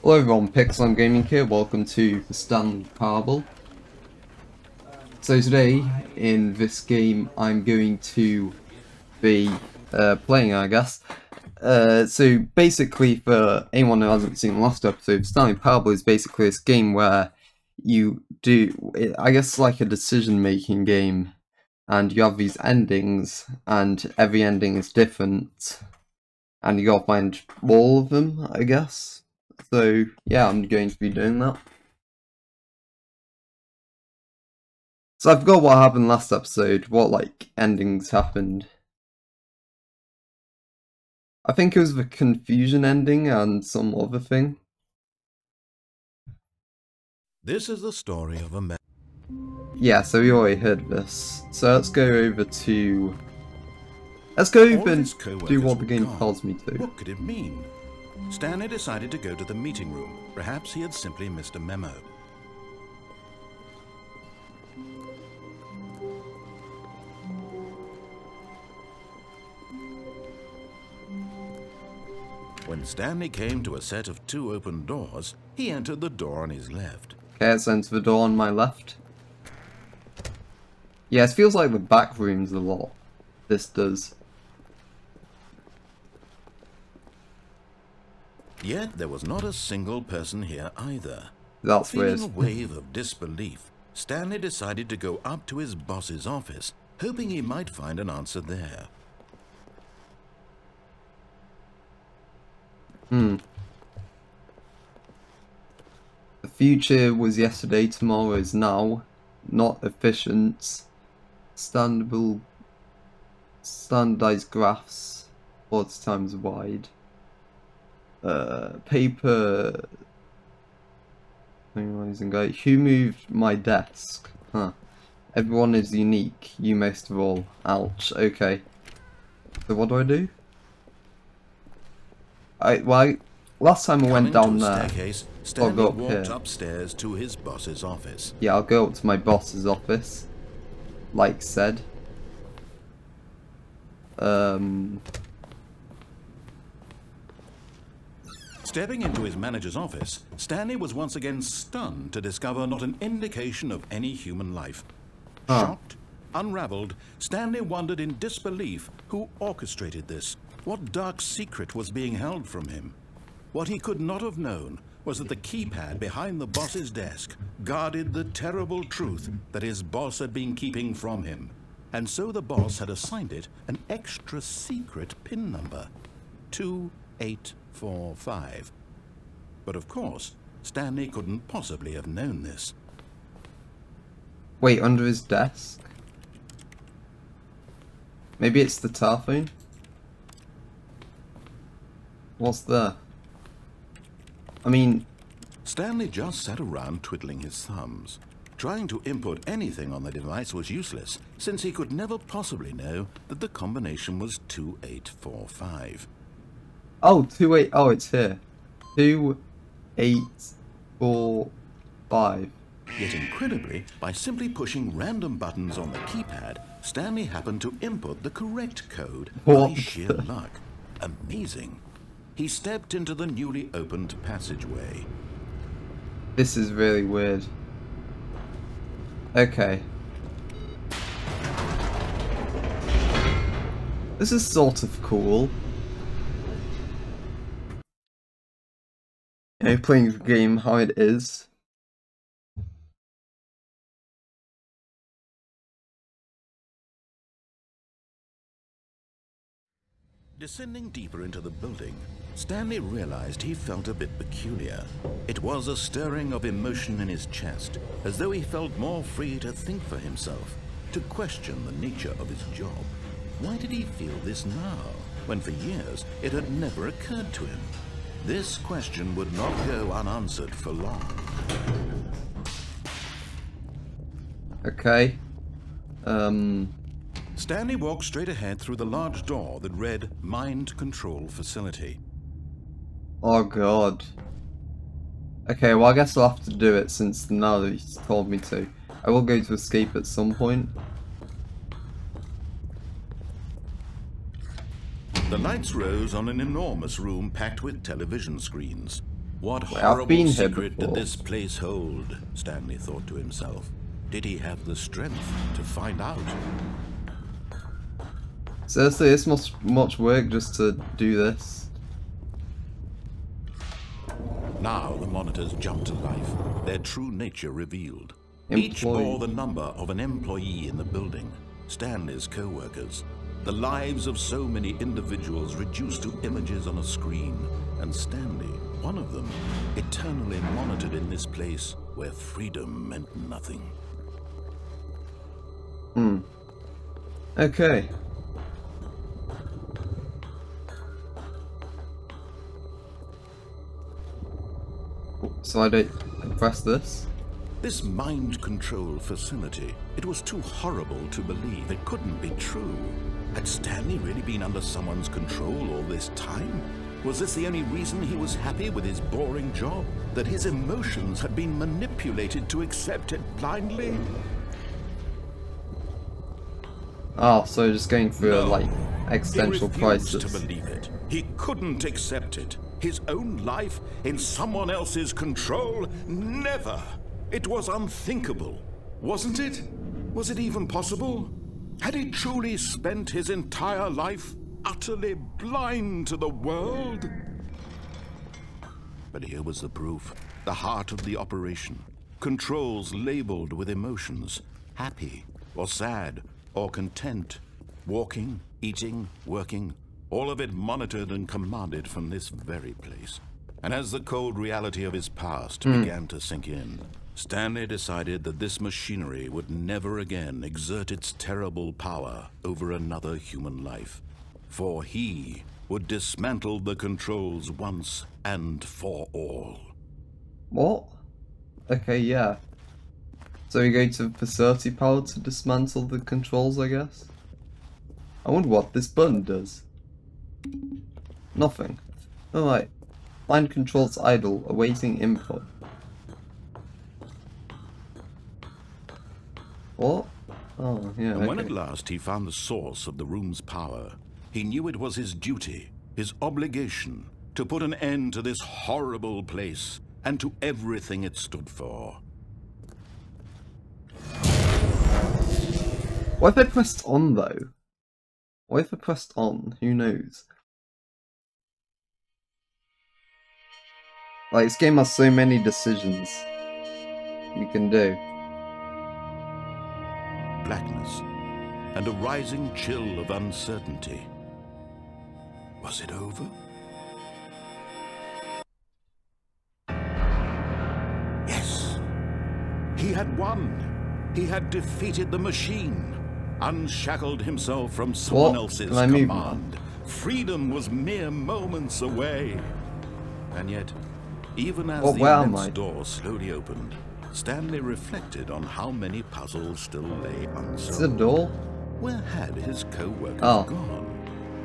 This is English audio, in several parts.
Hello everyone, Pixelem Gaming here, welcome to the Stanley Parable. So today, in this game, I'm going to be playing, I guess. So basically, for anyone who hasn't seen the last episode, Stanley Parable is basically this game where you do, I guess like a decision-making game, and you have these endings, and every ending is different, and you gotta find all of them, I guess. So yeah, I'm going to be doing that. So I forgot what happened last episode, what like endings happened. I think it was the confusion ending and some other thing. This is the story of a man. Yeah, so we already heard this. So let's go over to... Let's go over and do what the game tells me to. What could it mean? Stanley decided to go to the meeting room. Perhaps he had simply missed a memo. When Stanley came to a set of two open doors, he entered the door on his left. Okay, let's enter the door on my left. Yeah, it feels like the back rooms a lot. This does. Yet there was not a single person here either. That's Feeling weird. a wave of disbelief, Stanley decided to go up to his boss's office, hoping he might find an answer there. The future was yesterday, tomorrow is now. Not efficient. Standardized graphs. 40 times wide. Paper. Who moved my desk? Huh. Everyone is unique. You most of all. Ouch. Okay. So what do? Last time I went down there. I'll go up here. Upstairs to his boss's office. Yeah, I'll go up to my boss's office. Like said. Stepping into his manager's office, Stanley was once again stunned to discover not an indication of any human life. Shocked, unraveled, Stanley wondered in disbelief who orchestrated this. What dark secret was being held from him? What he could not have known was that the keypad behind the boss's desk guarded the terrible truth that his boss had been keeping from him. And so the boss had assigned it an extra secret PIN number, 2845. But of course, Stanley couldn't possibly have known this. Wait, under his desk? Maybe it's the telephone? What's there? I mean... Stanley just sat around twiddling his thumbs. Trying to input anything on the device was useless, since he could never possibly know that the combination was 2845. Oh, oh, it's here. 2845. Yet incredibly, by simply pushing random buttons on the keypad, Stanley happened to input the correct code by sheer luck. Amazing. He stepped into the newly opened passageway. This is really weird. Okay. This is sort of cool. You know, playing the game how it is. Descending deeper into the building, Stanley realized he felt a bit peculiar. It was a stirring of emotion in his chest, as though he felt more free to think for himself, to question the nature of his job. Why did he feel this now, when for years it had never occurred to him? This question would not go unanswered for long. Okay. Stanley walked straight ahead through the large door that read Mind Control Facility. Oh god. Okay, well I guess I'll have to do it since now that he's told me to. I will go to escape at some point. The lights rose on an enormous room packed with television screens. What Wait, I've horrible been here secret did before. this place hold? Stanley thought to himself. Did he have the strength to find out? Seriously, this much work just to do this. Now the monitors jumped to life, their true nature revealed. Each Employee. bore the number of an employee in the building, Stanley's co-workers. The lives of so many individuals reduced to images on a screen, and Stanley, one of them, eternally monitored in this place where freedom meant nothing. Okay. So I don't press this. This mind control facility, it was too horrible to believe. It couldn't be true. Had Stanley really been under someone's control all this time? Was this the only reason he was happy with his boring job? That his emotions had been manipulated to accept it blindly? Oh, so just going through a, No. like, existential He refused crisis. to believe it. He couldn't accept it. His own life in someone else's control? Never! It was unthinkable, wasn't it? Was it even possible? Had he truly spent his entire life utterly blind to the world? But here was the proof. The heart of the operation. Controls labeled with emotions. Happy, or sad, or content. Walking, eating, working. All of it monitored and commanded from this very place. And as the cold reality of his past began to sink in, Stanley decided that this machinery would never again exert its terrible power over another human life. For he would dismantle the controls once and for all. What? Okay, yeah. So we go to the facility power to dismantle the controls, I guess? I wonder what this button does. Nothing. Alright. Mind controls idle, awaiting input. What? Oh, yeah, And when okay. at last he found the source of the room's power, he knew it was his duty, his obligation, to put an end to this horrible place and to everything it stood for. What if I pressed on, though? What if I pressed on? Who knows? Like, this game has so many decisions you can do. Blackness and a rising chill of uncertainty. Was it over? Yes! He had won! He had defeated the machine, unshackled himself from someone else's Can I move now? command. Freedom was mere moments away. And yet, even as the where am immense I? door slowly opened, Stanley reflected on how many puzzles still lay unsolved. Is it a door? Where had his co-workers Oh. gone?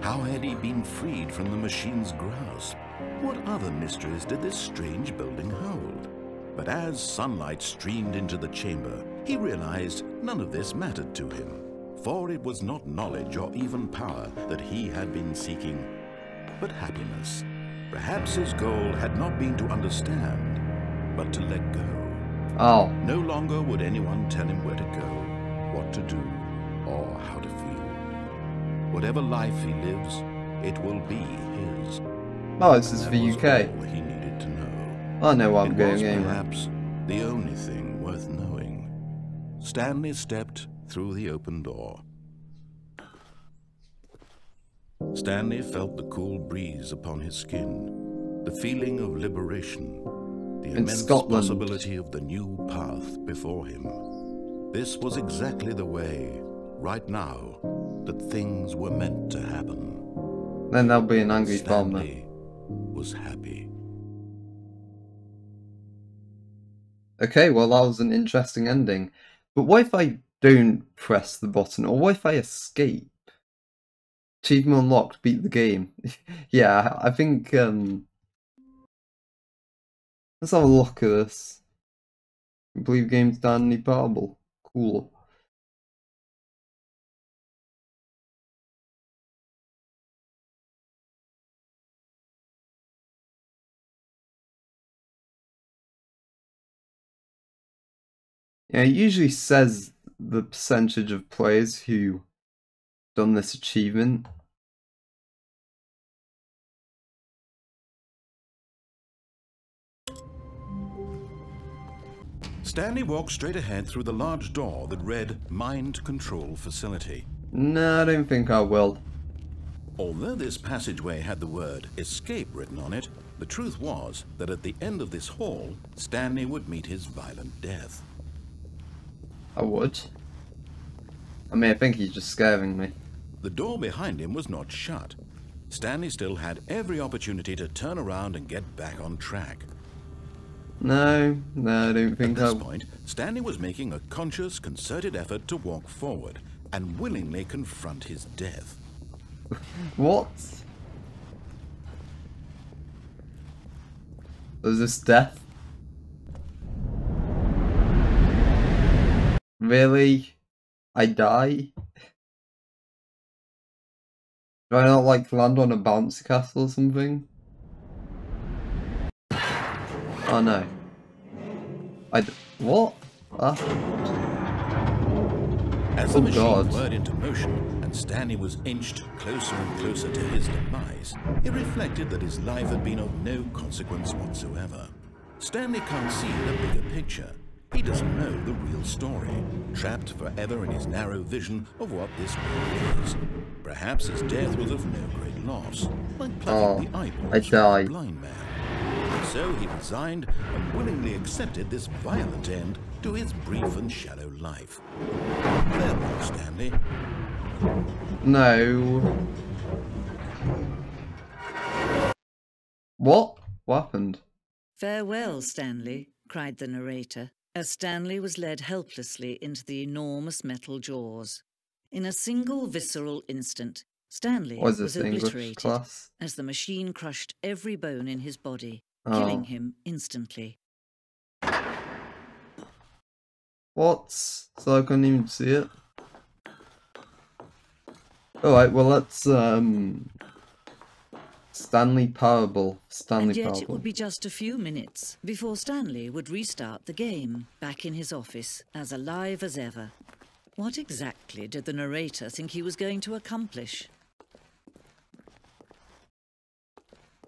How had he been freed from the machine's grasp? What other mysteries did this strange building hold? But as sunlight streamed into the chamber, he realized none of this mattered to him. For it was not knowledge or even power that he had been seeking, but happiness. Perhaps his goal had not been to understand, but to let go. Oh. No longer would anyone tell him where to go, what to do, or how to feel. Whatever life he lives, it will be his. Oh, this is That the was UK. all he needed to know. I know where I'm It going was anyway. perhaps the only thing worth knowing. Stanley stepped through the open door. Stanley felt the cool breeze upon his skin, the feeling of liberation, the immense Scotland. possibility of the new path before him. This was exactly the way, right now, that things were meant to happen. Then there'll be an angry farmer. Stanley was happy. Okay, well that was an interesting ending. But what if I don't press the button? Or what if I escape? Achievement unlocked, beat the game. Yeah, I think, let's have a look at this. Complete game Stanley Parable. Cool. Yeah, it usually says the percentage of players who done this achievement. Stanley walked straight ahead through the large door that read Mind Control Facility. No, I don't think I will. Although this passageway had the word escape written on it, the truth was that at the end of this hall, Stanley would meet his violent death. I would. I mean, I think he's just scaring me. The door behind him was not shut. Stanley still had every opportunity to turn around and get back on track. No, I don't think At this point, Stanley was making a conscious, concerted effort to walk forward and willingly confront his death. What? Was this death? Really? I die? Do I not like land on a bouncy castle or something? Oh no. What? As the machine God. whirred into motion and Stanley was inched closer and closer to his demise, it reflected that his life had been of no consequence whatsoever. Stanley can't see the bigger picture. He doesn't know the real story, trapped forever in his narrow vision of what this world is. Perhaps his death was of no great loss, like plucking the eyeballs from a blind man. So he resigned and willingly accepted this violent end to his brief and shallow life. Farewell, Stanley. No. What? What happened? Farewell, Stanley, cried the narrator, as Stanley was led helplessly into the enormous metal jaws. In a single visceral instant, Stanley was obliterated as the machine crushed every bone in his body, killing him instantly. What? So I couldn't even see it? Alright, well let's Stanley Parable. And yet it would be just a few minutes before Stanley would restart the game, back in his office, as alive as ever. What exactly did the narrator think he was going to accomplish?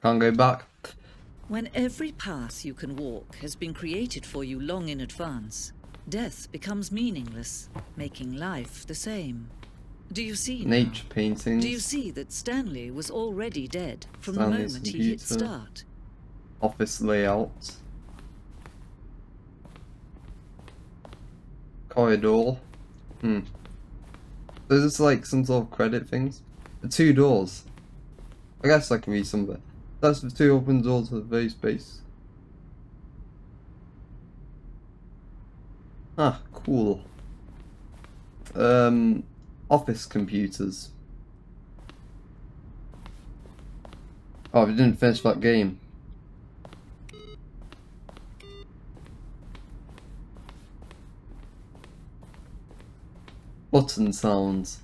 Can't go back. When every path you can walk has been created for you long in advance, death becomes meaningless, making life the same. Do you see now? Nature paintings. Do you see that Stanley was already dead from the moment he hit start? Office layout. Corridor. So is this like some sort of credit things? The 2 doors. I guess I can read some of it. That's the 2 open doors of the very space. Ah, cool. Office computers. Oh, we didn't finish that game. Button sounds.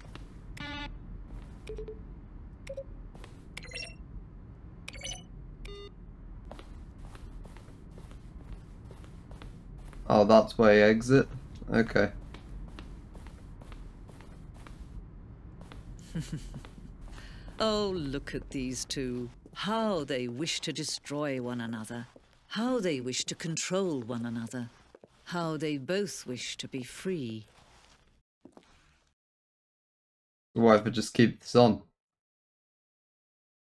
Oh, that's where I exit? Okay. Oh, look at these two. How they wish to destroy one another. How they wish to control one another. How they both wish to be free. Why if I just keep this on?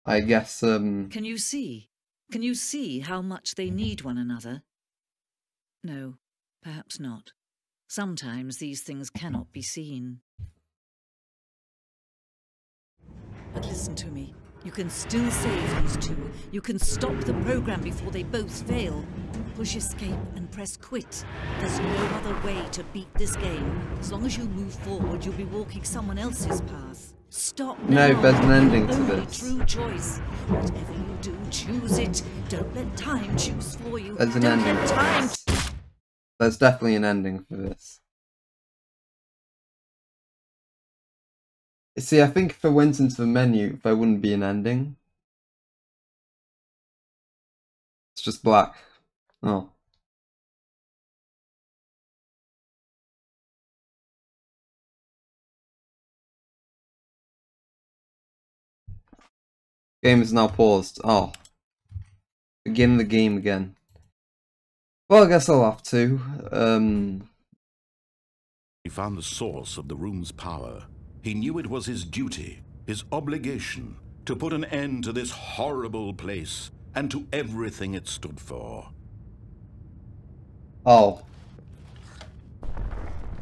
I guess, Can you see? Can you see how much they need one another? No, perhaps not. Sometimes these things cannot be seen. But listen to me. You can still save these two. You can stop the program before they both fail. Push escape and press quit. There's no other way to beat this game. As long as you move forward, you'll be walking someone else's path. Stop now. No, there's an ending to Only this. true choice. Whatever you do, choose it. Don't let time choose for you. There's an Don't ending let to time. this. There's definitely an ending for this. See, I think if I went into the menu, there wouldn't be an ending. It's just black. Oh. Game is now paused. Oh. Begin the game again. Well, I guess I'll have to. He found the source of the room's power. He knew it was his duty, his obligation, to put an end to this horrible place and to everything it stood for. Oh.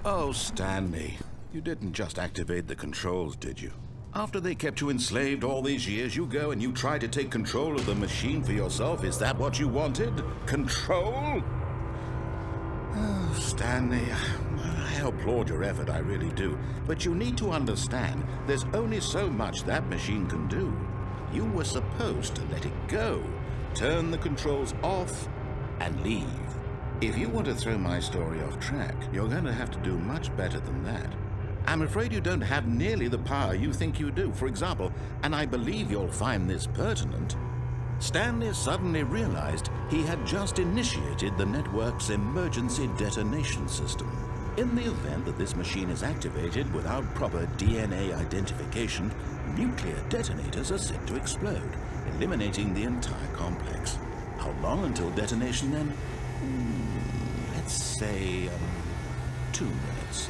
Oh, Stanley, you didn't just activate the controls, did you? After they kept you enslaved all these years, you go and you try to take control of the machine for yourself. Is that what you wanted? Control? Oh, Stanley, I applaud your effort, I really do. But you need to understand, there's only so much that machine can do. You were supposed to let it go, turn the controls off, and leave. If you want to throw my story off track, you're going to have to do much better than that. I'm afraid you don't have nearly the power you think you do. For example, and I believe you'll find this pertinent, Stanley suddenly realized he had just initiated the network's emergency detonation system. In the event that this machine is activated without proper DNA identification, nuclear detonators are set to explode, eliminating the entire complex. How long until detonation then? Let's say 2 minutes.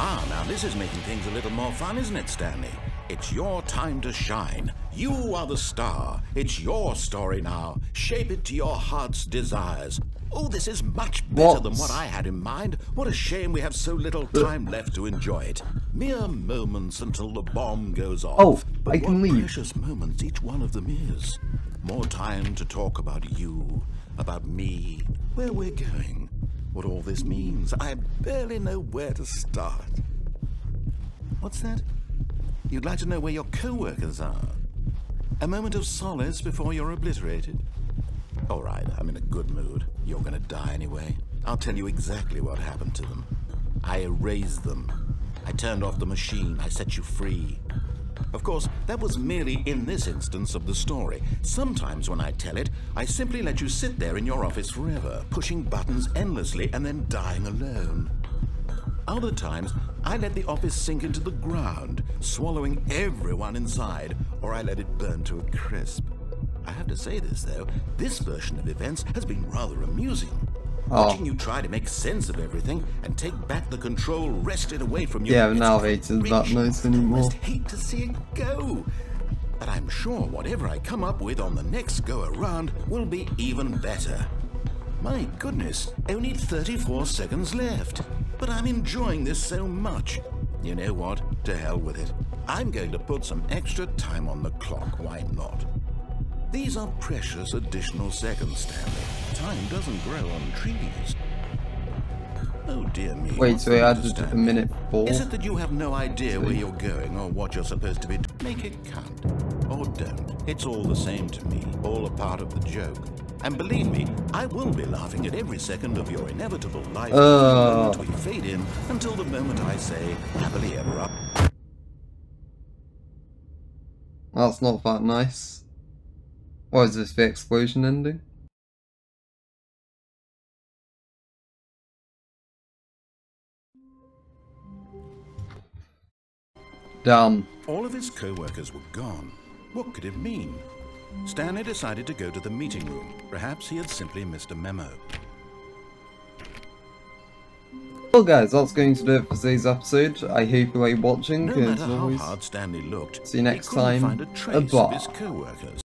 Ah, now this is making things a little more fun, isn't it, Stanley? It's your time to shine. You are the star. It's your story now. Shape it to your heart's desires. Oh, this is much better than what I had in mind. What a shame we have so little time left to enjoy it. Mere moments until the bomb goes off. Oh, but I can leave. What precious moments each one of them is. More time to talk about you, about me, where we're going, what all this means. I barely know where to start. What's that? You'd like to know where your co-workers are? A moment of solace before you're obliterated? All right, I'm in a good mood. You're gonna die anyway. I'll tell you exactly what happened to them. I erased them. I turned off the machine. I set you free. Of course, that was merely in this instance of the story. Sometimes when I tell it, I simply let you sit there in your office forever, pushing buttons endlessly and then dying alone. Other times, I let the office sink into the ground, swallowing everyone inside, or I let it burn to a crisp. I have to say this, though, this version of events has been rather amusing. Watching you try to make sense of everything and take back the control wrested away from you. Yeah, I've now hated that noise anymore. I just hate to see it go. But I'm sure whatever I come up with on the next go-around will be even better. My goodness, only 34 seconds left. But I'm enjoying this so much. You know what? To hell with it. I'm going to put some extra time on the clock. Why not? These are precious additional seconds, Stanley. Time doesn't grow on trees. Oh dear me. Wait, so I added a minute 4? Is it that you have no idea where you're going or what you're supposed to be doing? Make it count. Or don't. It's all the same to me. All a part of the joke. And believe me, I will be laughing at every second of your inevitable life until we fade in, until the moment I say, happily ever after. That's not that nice. What is this, the explosion ending? Damn. All of his co-workers were gone. What could it mean? Stanley decided to go to the meeting room. Perhaps he had simply missed a memo. Well guys, that's going to do it for today's episode. I hope you like watching. No matter how hard Stanley looked, see you next he couldn't time. find a trace of his Bye. co-workers.